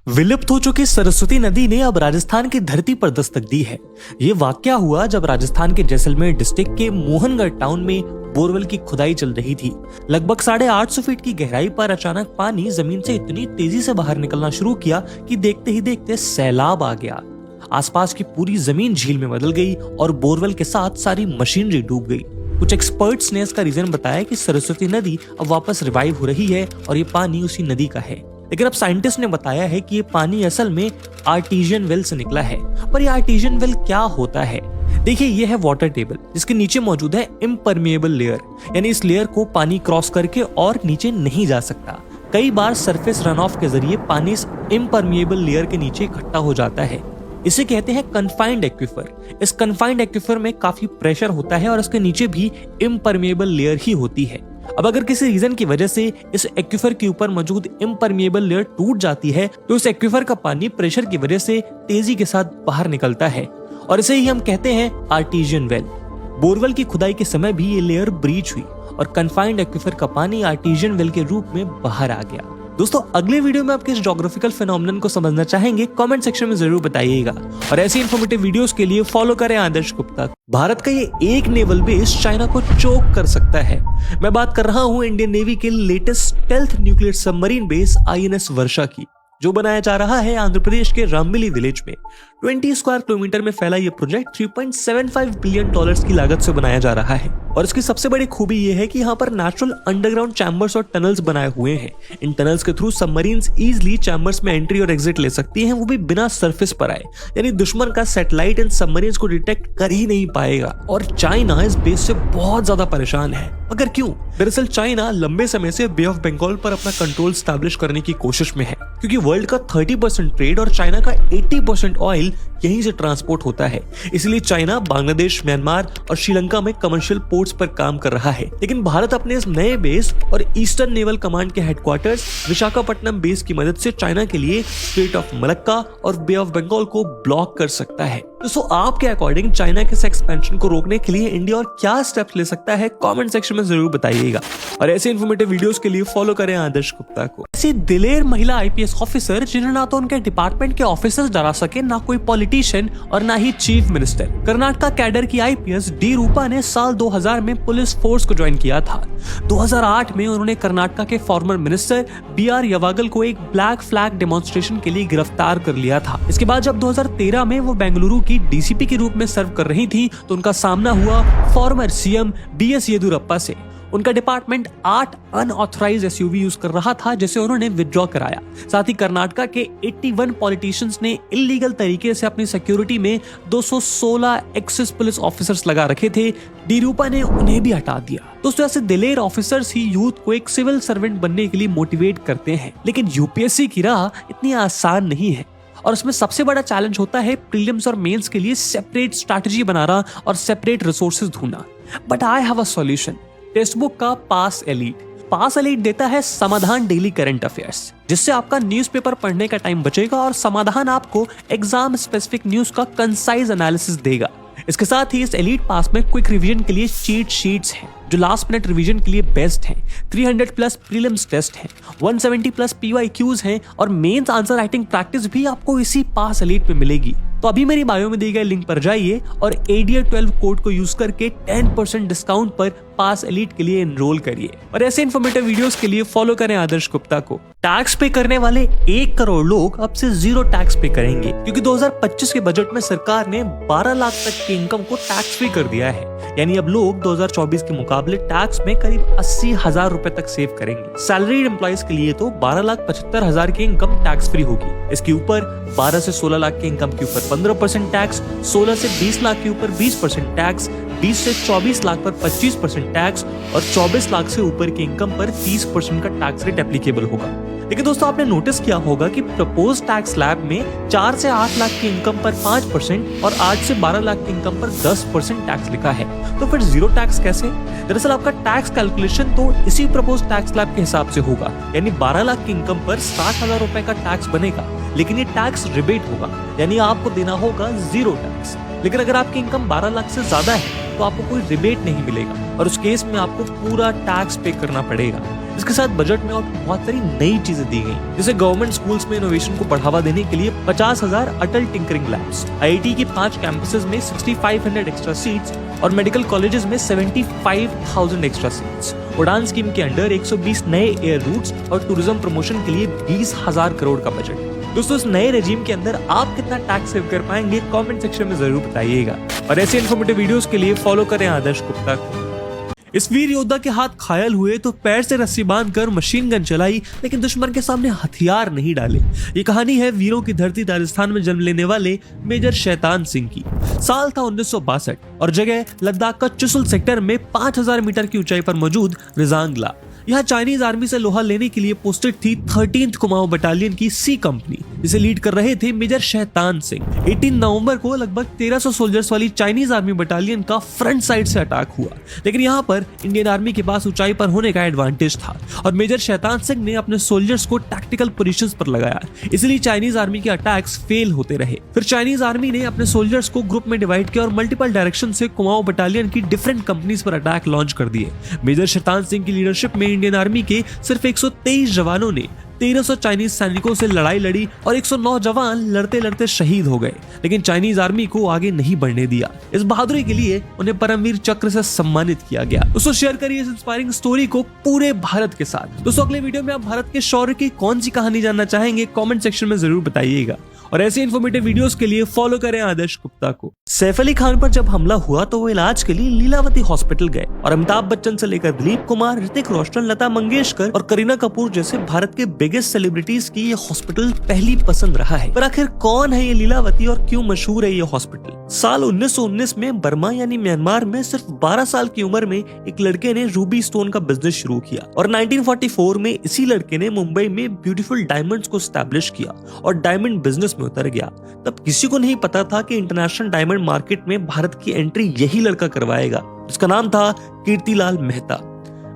विलुप्त हो चुकी सरस्वती नदी ने अब राजस्थान की धरती पर दस्तक दी है। ये वाकया हुआ जब राजस्थान के जैसलमेर डिस्ट्रिक्ट के मोहनगढ़ टाउन में बोरवेल की खुदाई चल रही थी। लगभग 850 फीट की गहराई पर अचानक पानी जमीन से इतनी तेजी से बाहर निकलना शुरू किया कि देखते ही देखते सैलाब आ गया। आसपास की पूरी जमीन झील में बदल गई और बोरवेल के साथ सारी मशीनरी डूब गई। कुछ एक्सपर्ट्स ने इसका रीजन बताया कि सरस्वती नदी अब वापस रिवाइव हो रही है और ये पानी उसी नदी का है। लेकिन अब साइंटिस्ट ने बताया है कि ये पानी असल में आर्टिजियन वेल से निकला है। पर ये आर्टिजियन वेल क्या होता है? देखिए, ये है वाटर टेबल जिसके नीचे मौजूद है इम्परमिएबल लेयर, यानी इस लेयर को पानी क्रॉस करके और नीचे नहीं जा सकता। कई बार सरफेस रन ऑफ के जरिए पानी इस इम्परमिएबल लेयर के नीचे इकट्ठा हो जाता है। इसे कहते हैं कन्फाइंड एक्विफर। इस कन्फाइंड एक्विफर में काफी प्रेशर होता है और इसके नीचे भी इम्परमिएबल लेयर ही होती है। अब अगर किसी रीजन की वजह से इस एक्विफर के ऊपर मौजूद इम्परमिएबल लेयर टूट जाती है तो इस एक्विफर का पानी प्रेशर की वजह से तेजी के साथ बाहर निकलता है और इसे ही हम कहते हैं आर्टिजियन वेल। बोरवेल की खुदाई के समय भी ये लेयर ब्रीच हुई और कन्फाइंड एक्विफर का पानी आर्टिजियन वेल के रूप में बाहर आ गया। दोस्तों, अगले वीडियो में आप किस ज्योग्राफिकल फिनोमेनन को समझना चाहेंगे कमेंट सेक्शन में जरूर बताइएगा और ऐसी इन्फॉर्मेटिव वीडियोस के लिए फॉलो करें आदर्श गुप्ता। भारत का ये एक नेवल बेस चाइना को चोक कर सकता है। मैं बात कर रहा हूं इंडियन नेवी के latest stealth nuclear submarine base INS वर्षा की, जो बनाया जा रहा है आंध्र प्रदेश के रामबिली विलेज में। 20 स्क्वायर किलोमीटर में फैला ये प्रोजेक्ट $3.75 बिलियन की लागत से बनाया जा रहा है और इसकी सबसे बड़ी खूबी ये है कि यहाँ पर नेचुरल अंडरग्राउंड चैम्बर्स और टनल्स बनाए हुए हैं। इन टनल्स के थ्रू सबमरीन्स इजीली चैम्बर्स में एंट्री और एग्जिट ले सकती हैं, वो भी बिना सरफेस पर आए, यानी दुश्मन का सैटेलाइट इन सबमरीन्स को डिटेक्ट कर ही नहीं पाएगा। और चाइना इस बेस से बहुत ज्यादा परेशान है। अगर क्यों? दरअसल चाइना लंबे समय से बे ऑफ बंगाल पर अपना कंट्रोल स्टैब्लिश करने की कोशिश में है, क्योंकि वर्ल्ड का 30% ट्रेड और चाइना का 80% ऑयल यहीं से ट्रांसपोर्ट होता है। इसलिए चाइना बांग्लादेश, म्यांमार और श्रीलंका में कमर्शियल पोर्ट्स पर काम कर रहा है। लेकिन भारत अपने इस नए बेस और ईस्टर्न नेवल कमांड के हेडक्वार्टर्स विशाखापट्टनम बेस की मदद से चाइना के लिए स्ट्रेट ऑफ मलक्का और बे ऑफ बंगाल को ब्लॉक कर सकता है। दोस्तों, आपके अकॉर्डिंग चाइना के इस एक्सपेंशन को रोकने के लिए इंडिया और क्या स्टेप्स ले सकता है कमेंट सेक्शन में जरूर बताइएगा और ऐसे इन्फॉर्मेटिव वीडियोस के लिए फॉलो करें आदर्श गुप्ता को। ऐसी दिलेर महिला IPS ऑफिसर जिन्हें ना तो उनके डिपार्टमेंट के ऑफिसर्स डरा सके, ना कोई पॉलिटिशियन और ना ही चीफ मिनिस्टर। कर्नाटका कैडर की IPS डी रूपा ने साल 2000 में पुलिस फोर्स को ज्वाइन किया था। 2008 में उन्होंने कर्नाटका के फॉर्मर मिनिस्टर BR यवागल को एक ब्लैक फ्लैग डेमोन्स्ट्रेशन के लिए गिरफ्तार कर लिया था। इसके बाद जब 2013 में वो बेंगलुरु की DCP के रूप में सर्व कर रही थी तो उनका सामना हुआ फॉर्मर CM BS येदियुरप्पा से। उनका डिपार्टमेंट 8 अनऑथराइज्ड SUV यूज कर रहा था, जिसे उन्होंने विथड्रॉ कराया। साथ ही कर्नाटका के 81 पॉलिटिशियंस ने इलीगल तरीके से अपनी सिक्योरिटी में 216 एक्सिस पुलिस ऑफिसर्स लगा रखे थे। डी रूपा ने उन्हें भी हटा दिया। दोस्तों, ऐसे दिलेर ऑफिसर्स ही यूथ को एक सिविल सर्वेंट बनने के लिए मोटिवेट करते हैं। लेकिन UPSC की राह इतनी आसान नहीं है और इसमें सबसे बड़ा चैलेंज होता है प्रीलिम्स और मेंस के लिए सेपरेट स्ट्रैटेजी बनाना और सेपरेट रिसोर्सेज ढूंढना। But I have a solution. Text book का पास एलीट देता है समाधान डेली करंट अफेयर्स, जिससे आपका न्यूज़पेपर पढ़ने का टाइम बचेगा और समाधान आपको एग्जाम स्पेसिफिक न्यूज का कंसाइज एनालिसिस देगा। इसके साथ ही इस एलीट पास में क्विक रिवीजन के लिए चीट शीट्स हैं जो लास्ट मिनट रिवीजन के लिए बेस्ट हैं। 300+ प्रीलिम्स टेस्ट हैं, 170+ PYQs हैं और मेंस आंसर राइटिंग प्रैक्टिस भी आपको इसी पास एलीट में मिलेगी। तो अभी मेरी बायो में दिए गए लिंक पर जाइए और ADR12 कोड को यूज करके 10% डिस्काउंट पर पास एलीट के लिए एनरोल करिए और ऐसे इन्फॉर्मेटिव वीडियोस के लिए फॉलो करें आदर्श गुप्ता को। टैक्स पे करने वाले 1 करोड़ लोग अब से 0 टैक्स पे करेंगे, क्योंकि 2025 के बजट में सरकार ने 12 लाख तक की इनकम को टैक्स फ्री कर दिया है। यानी अब लोग 2024 के मुकाबले टैक्स में करीब 80,000 रुपए तक सेव करेंगे। सैलरीड एम्प्लॉइज के लिए तो 12,75,000 की इनकम टैक्स फ्री होगी। इसके ऊपर 12 से 16 लाख की इनकम के ऊपर 15% टैक्स, 16 से 20 लाख के ऊपर 20% टैक्स, 20 से 24 लाख पर 25% टैक्स और 24 लाख से ऊपर की इनकम पर 30% का टैक्स रेट एप्लीकेबल होगा। लेकिन दोस्तों, आपने नोटिस किया होगा कि प्रपोज टैक्स स्लैब में 4 से 8 लाख की इनकम पर 5% और 8 से 12 लाख की इनकम पर 10% टैक्स लिखा है। तो फिर 0 टैक्स कैसे? दरअसल आपका टैक्स कैलकुलेशन तो इसी प्रपोज टैक्स स्लैब के हिसाब से होगा, यानी 12 लाख की इनकम पर 60,000 रुपए का टैक्स बनेगा, लेकिन ये टैक्स रिबेट होगा, यानी आपको देना होगा 0 टैक्स। लेकिन अगर आपकी इनकम 12 लाख से ज्यादा है तो आपको कोई रिबेट नहीं मिलेगा और उस केस में आपको पूरा टैक्स पे करना पड़ेगा। इसके साथ बजट में और बहुत सारी नई चीजें दी गई, जैसे गवर्नमेंट स्कूल्स में इनोवेशन को बढ़ावा देने के लिए 50,000 अटल टिंकरिंग लैब्स, आईआईटी के 5 कैंपसेस में 6500 एक्स्ट्रा सीट्स और मेडिकल कॉलेजेस में 75,000 एक्स्ट्रा सीट्स। उड़ान स्कीम के अंडर 120 नए एयर रूट्स और टूरिज्म प्रमोशन के लिए 20,000 करोड़ का बजट। दोस्तों, इस नए रेजिम के अंदर आप कितना टैक्स सेव कर पाएंगे कमेंट सेक्शन में जरूर बताइएगा। और ऐसे इन्फॉर्मेटिव वीडियोस के लिए फॉलो करें आदर्श गुप्ता को। इस वीर योद्धा के हाथ घायल हुए तो पैर से रस्सी बांधकर मशीन गन चलाई, लेकिन दुश्मन के सामने हथियार नहीं डाले। ये कहानी है वीरों की धरती राजस्थान में जन्म लेने वाले मेजर शैतान सिंह की। साल था 1962 और जगह लद्दाख का चुशुल सेक्टर में 5000 मीटर की ऊंचाई पर मौजूद रिजांगला। यहाँ चाइनीज आर्मी से लोहा लेने के लिए पोस्टेड थी 13th कुमाऊं बटालियन की सी कंपनी, जिसे लीड कर रहे थे मेजर शैतान सिंह। 18 नवंबर को लगभग 1300 सोल्जर्स वाली चाइनीज आर्मी बटालियन का फ्रंट साइड से अटैक हुआ, लेकिन यहाँ पर इंडियन आर्मी के पास ऊंचाई पर होने का एडवांटेज था और मेजर शैतान सिंह ने अपने सोल्जर्स को टैक्टिकल पोजीशंस पर लगाया, इसलिए चाइनीज आर्मी के अटैक्स फेल होते रहे। फिर चाइनीज आर्मी ने अपने सोल्जर्स को ग्रुप में डिवाइड किया और मल्टीपल डायरेक्शन से कुमाऊं बटालियन की डिफरेंट कंपनीज पर अटैक लॉन्च कर दिए। मेजर शैतान सिंह की लीडरशिप में इंडियन आर्मी के सिर्फ 123 जवानों ने 1300 चाइनीज सैनिकों से लड़ाई लड़ी और 109 जवान लड़ते लड़ते शहीद हो गए, लेकिन चाइनीज आर्मी को आगे नहीं बढ़ने दिया। इस बहादुरी के लिए उन्हें परमवीर चक्र से सम्मानित किया गया। दोस्तों, शेयर करिए इस इंस्पायरिंग स्टोरी को पूरे भारत के साथ। दोस्तों, अगले वीडियो में आप भारत के शौर्य की कौन सी कहानी जानना चाहेंगे कमेंट सेक्शन में जरूर बताइएगा। और ऐसे इन्फॉर्मेटिव वीडियोस के लिए फॉलो करें आदर्श गुप्ता को। सैफ अली खान पर जब हमला हुआ तो वो इलाज के लिए लीलावती हॉस्पिटल गए और अमिताभ बच्चन से लेकर दिलीप कुमार, ऋतिक रोशन, लता मंगेशकर और करीना कपूर जैसे भारत के बिगेस्ट सेलिब्रिटीज की ये हॉस्पिटल पहली पसंद रहा है। पर आखिर कौन है ये लीलावती और क्यों मशहूर है ये हॉस्पिटल? साल 1919 में बर्मा यानी म्यांमार में सिर्फ 12 साल की उम्र में एक लड़के ने रूबी स्टोन का बिजनेस शुरू किया और 1944 में इसी लड़के ने मुंबई में ब्यूटीफुल डायमंड्स को एस्टैब्लिश किया और डायमंड बिजनेस में उतर गया। तब किसी को नहीं पता था कि इंटरनेशनल डायमंड मार्केट में भारत की एंट्री यही लड़का करवाएगा, जिसका नाम था कीर्तिलाल मेहता।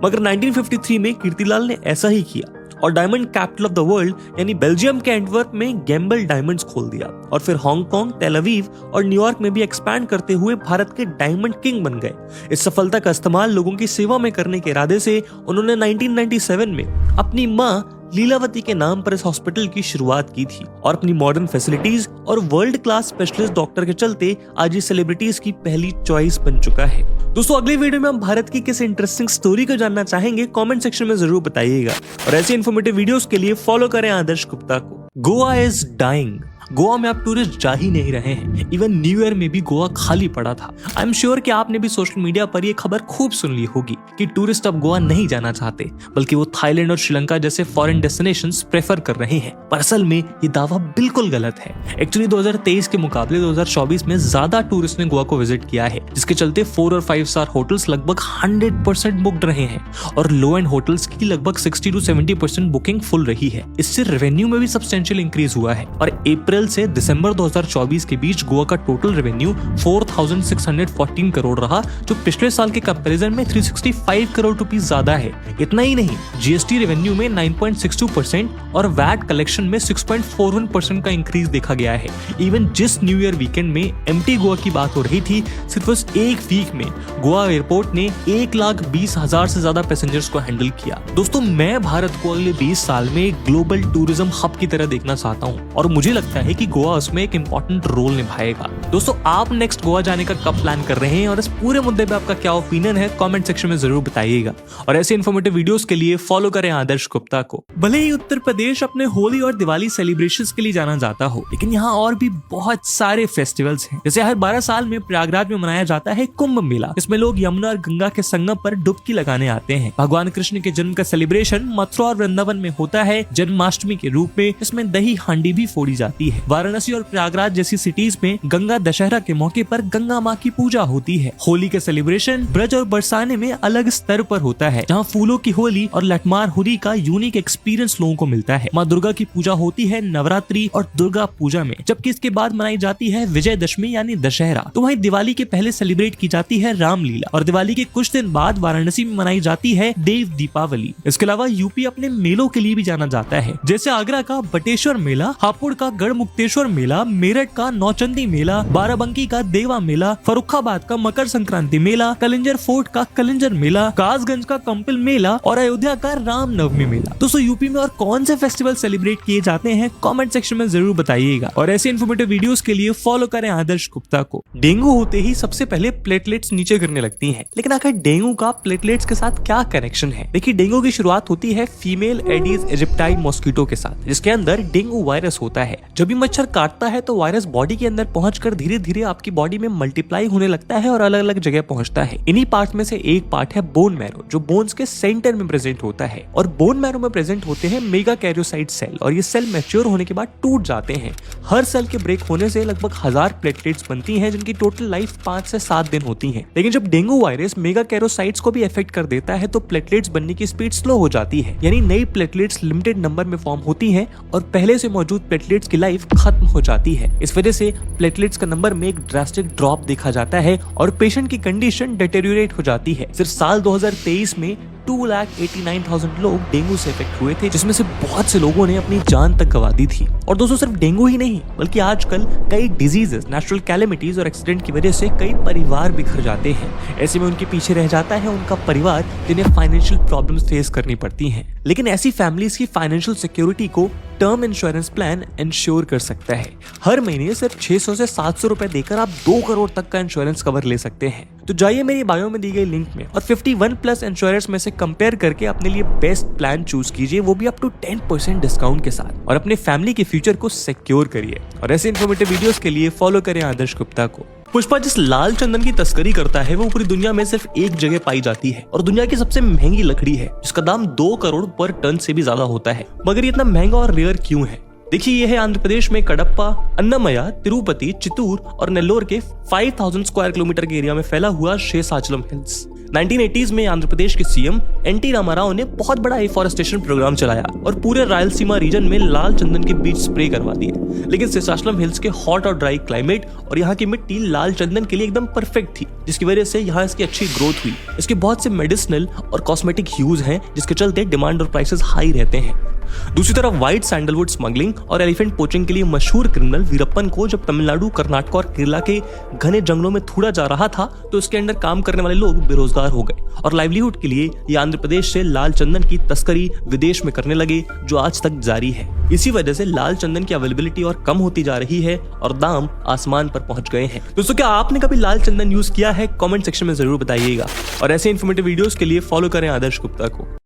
मगर 1953 में कीर्तिलाल ने ऐसा ही किया और diamond capital of the world यानी बेल्जियम के एंटवर्प में गैम्बल डायमंड्स खोल दिया और फिर हांगकांग, टेल अवीव और न्यूयॉर्क में भी एक्सपैंड करते हुए भारत के डायमंड किंग बन गए। इस सफलता का इस्तेमाल लोगों की सेवा में करने के इरादे से उन्होंने 1997 में अपनी मां लीलावती के नाम पर इस हॉस्पिटल की शुरुआत की थी और अपनी मॉडर्न फैसिलिटीज और वर्ल्ड क्लास स्पेशलिस्ट डॉक्टर के चलते आज ये सेलिब्रिटीज की पहली चॉइस बन चुका है। दोस्तों, अगले वीडियो में हम भारत की किस इंटरेस्टिंग स्टोरी को जानना चाहेंगे कमेंट सेक्शन में जरूर बताइएगा। और ऐसे इन्फॉर्मेटिव वीडियोस के लिए फॉलो करें आदर्श गुप्ता को। Goa is dying. गोवा में आप टूरिस्ट जा ही नहीं रहे हैं। इवन न्यू ईयर में भी गोवा खाली पड़ा था। आई एम श्योर कि आपने भी सोशल मीडिया पर ये खबर खूब सुन ली होगी कि टूरिस्ट अब गोवा नहीं जाना चाहते, बल्कि वो थाईलैंड और श्रीलंका जैसे फॉरेन डेस्टिनेशंस प्रेफर कर रहे हैं। पर असल में ये दावा बिल्कुल गलत है। एक्चुअली 2023 के मुकाबले 2024 में ज्यादा टूरिस्ट ने गोवा को विजिट किया है, जिसके चलते 4 और 5 स्टार होटल्स लगभग 100% बुक्ड रहे हैं और लो एंड होटल्स की लगभग 60 to 70% बुकिंग फुल रही है। इससे रेवेन्यू में भी सब्सटेंशियल इंक्रीज हुआ है और अप्रैल से दिसंबर 2024 के बीच गोवा का टोटल रेवेन्यू 4614 करोड़ रहा, जो पिछले साल के कंपैरिजन में 365 करोड़ रुपीस ज्यादा है। इतना ही नहीं, जीएसटी रेवेन्यू में 9.62% और वैट कलेक्शन में 6.41% का इंक्रीज देखा गया है। इवन जिस न्यू ईयर वीकेंड में एम्प्टी गोवा की बात हो रही थी, सिर्फ उस एक वीक में गोवा एयरपोर्ट ने 1,20,000 से ज्यादा पैसेंजर्स को हैंडल किया। दोस्तों, मैं भारत को अगले 20 साल में एक ग्लोबल टूरिज्म हब की तरह देखना चाहता हूँ और मुझे लगता है कि गोवा उसमें एक इंपॉर्टेंट रोल निभाएगा। दोस्तों, आप नेक्स्ट गोवा जाने का कब प्लान कर रहे हैं और इस पूरे मुद्दे पे आपका क्या ओपिनियन है कमेंट सेक्शन में जरूर बताइएगा। और ऐसे इन्फॉर्मेटिव वीडियोस के लिए फॉलो करें आदर्श गुप्ता को। भले ही उत्तर प्रदेश अपने होली और दिवाली सेलिब्रेशंस के लिए जाना जाता हो, लेकिन यहाँ और भी बहुत सारे फेस्टिवल्स हैं। जैसे हर 12 साल में प्रयागराज में मनाया जाता है कुंभ मेला। इसमें लोग यमुना और गंगा के संगम पर डुबकी लगाने आते हैं। भगवान कृष्ण के जन्म का सेलिब्रेशन मथुरा और वृंदावन में होता है जन्माष्टमी के रूप में। इसमें दही हांडी भी फोड़ी जाती है। वाराणसी और प्रयागराज जैसी सिटीज में गंगा दशहरा के मौके पर गंगा माँ की पूजा होती है। होली के सेलिब्रेशन ब्रज और बरसाने में अलग स्तर पर होता है, जहाँ फूलों की होली और लठमार होली का यूनिक एक्सपीरियंस लोगों को मिलता है। माँ दुर्गा की पूजा होती है नवरात्रि और दुर्गा पूजा में, जबकि इसके बाद मनाई जाती है विजयदशमी यानी दशहरा। तो वहीं दिवाली के पहले सेलिब्रेट की जाती है रामलीला और दिवाली के कुछ दिन बाद वाराणसी में मनाई जाती है देव दीपावली। इसके अलावा यूपी अपने मेलों के लिए भी जाना जाता है, जैसे आगरा का बटेश्वर मेला, हापुड़ का गढ़मुख गुप्तेश्वर मेला, मेरठ का नौचंदी मेला, बाराबंकी का देवा मेला, फर्रुखाबाद का मकर संक्रांति मेला, कलिंजर फोर्ट का कलिंजर मेला, कासगंज का कंपिल मेला और अयोध्या का रामनवमी मेला। दोस्तों यूपी में और कौन से फेस्टिवल सेलिब्रेट किए जाते हैं कमेंट सेक्शन में जरूर बताइएगा और ऐसे इन्फॉर्मेटिव वीडियोस के लिए फॉलो करें आदर्श गुप्ता को। डेंगू होते ही सबसे पहले प्लेटलेट्स नीचे गिरने लगती हैं, लेकिन आखिर डेंगू का प्लेटलेट्स के साथ क्या कनेक्शन है? देखिए डेंगू की शुरुआत होती है फीमेल एडीज इजिप्टाई मॉस्किटो के साथ, जिसके अंदर डेंगू वायरस होता है। जब भी मच्छर काटता है तो वायरस बॉडी के अंदर पहुंचकर धीरे धीरे आपकी बॉडी में मल्टीप्लाई होने लगता है और अलग अलग जगह पहुंचता है। इन्हीं पार्ट में से एक पार्ट है बोन मैरो, जो बोन्स के सेंटर में प्रेजेंट होता है और बोन मैरो में प्रेजेंट होते हैं मेगा कैरियोसाइट सेल और ये सेल मैच्योर होने के बाद टूट जाते हैं। हर सेल के ब्रेक होने से लगभग 1000 प्लेटलेट्स बनती हैं, जिनकी टोटल लाइफ 5 से 7 दिन होती है। लेकिन जब डेंगू वायरस मेगा कैरियोसाइट्स को भी अफेक्ट कर देता है तो प्लेटलेट्स बनने की स्पीड स्लो हो जाती है, यानी नई प्लेटलेट्स लिमिटेड नंबर में फॉर्म होती हैं और पहले से मौजूद प्लेटलेट्स की लाइफ खत्म हो जाती है। इस वजह से प्लेटलेट्स का नंबर में एक ड्रास्टिक ड्रॉप देखा जाता है और पेशेंट की कंडीशन डिटेरियोरेट हो जाती है। सिर्फ साल 2023 में 2,89,000 लोग डेंगू से इफेक्ट हुए थे, जिसमें से बहुत से लोगों ने अपनी जान तक गंवा दी थी। और दोस्तों सिर्फ डेंगू ही नहीं बल्कि आजकल कई डिजीजेस, नेचुरल कैलेमिटीज और एक्सीडेंट की वजह से कई परिवार बिखर जाते हैं। ऐसे में उनके पीछे रह जाता है उनका परिवार, जिन्हें फाइनेंशियल प्रॉब्लम्स फेस करनी पड़ती हैं। लेकिन ऐसी फैमिलीज की फाइनेंशियल सिक्योरिटी को टर्म इंश्योरेंस प्लान इंश्योर कर सकता है। हर महीने सिर्फ 600 से 700 रुपए देकर आप 2 करोड़ तक का इंश्योरेंस कवर ले सकते हैं। तो जाइए मेरी बायो में दी गई लिंक में और 51+ इंश्योरेंस में से कंपेयर करके अपने लिए बेस्ट प्लान चूज कीजिए, वो भी अप टू 10% डिस्काउंट के साथ, और अपने फैमिली के फ्यूचर को सिक्योर करिए। और ऐसे इन्फॉर्मेटिव वीडियोस के लिए फॉलो करें आदर्श गुप्ता को। पुष्पा जिस लाल चंदन की तस्करी करता है वो पूरी दुनिया में सिर्फ एक जगह पाई जाती है और दुनिया की सबसे महंगी लकड़ी है, जिसका दाम 2 करोड़ पर टन से भी ज्यादा होता है। मगर ये इतना महंगा और रेयर क्यों है? देखिए ये है आंध्र प्रदेश में कडप्पा, अन्नमया, तिरुपति, चित्तूर और नेल्लोर के 5000 स्क्वायर किलोमीटर के एरिया में फैला हुआ शेषाचलम हिल्स। 1980s में आंध्र प्रदेश के सीएम एनटी रामाराव ने बहुत बड़ा एफॉरेस्टेशन प्रोग्राम चलाया और पूरे रायलसीमा रीजन में लाल चंदन के बीज स्प्रे करवा दिए। लेकिन शेषाचलम हिल्स के हॉट और ड्राई क्लाइमेट और यहाँ की मिट्टी लाल चंदन के लिए एकदम परफेक्ट थी, जिसकी वजह से यहाँ इसकी अच्छी ग्रोथ हुई। इसके बहुत से मेडिसिनल और कॉस्मेटिक यूज हैं, जिसके चलते डिमांड और प्राइसेस हाई रहते हैं। दूसरी तरफ व्हाइट सैंडलवुड स्मगलिंग और एलिफेंट पोचिंग के लिए मशहूर क्रिमिनल वीरप्पन को जब तमिलनाडु, कर्नाटक और केरला के घने जंगलों में थूड़ा जा रहा था तो इसके अंडर काम करने वाले लोग बेरोजगार हो गए और लाइवलीहुड के लिए ये आंध्र प्रदेश से लाल चंदन की तस्करी विदेश में करने लगे, जो आज तक जारी है। इसी वजह से लाल चंदन की अवेलेबिलिटी और कम होती जा रही है और दाम आसमान पर पहुंच गए हैं। दोस्तों क्या आपने कभी लाल चंदन यूज किया है? कमेंट सेक्शन में जरूर बताइएगा और ऐसे इन्फॉर्मेटिव वीडियोस के लिए फॉलो करें आदर्श गुप्ता को।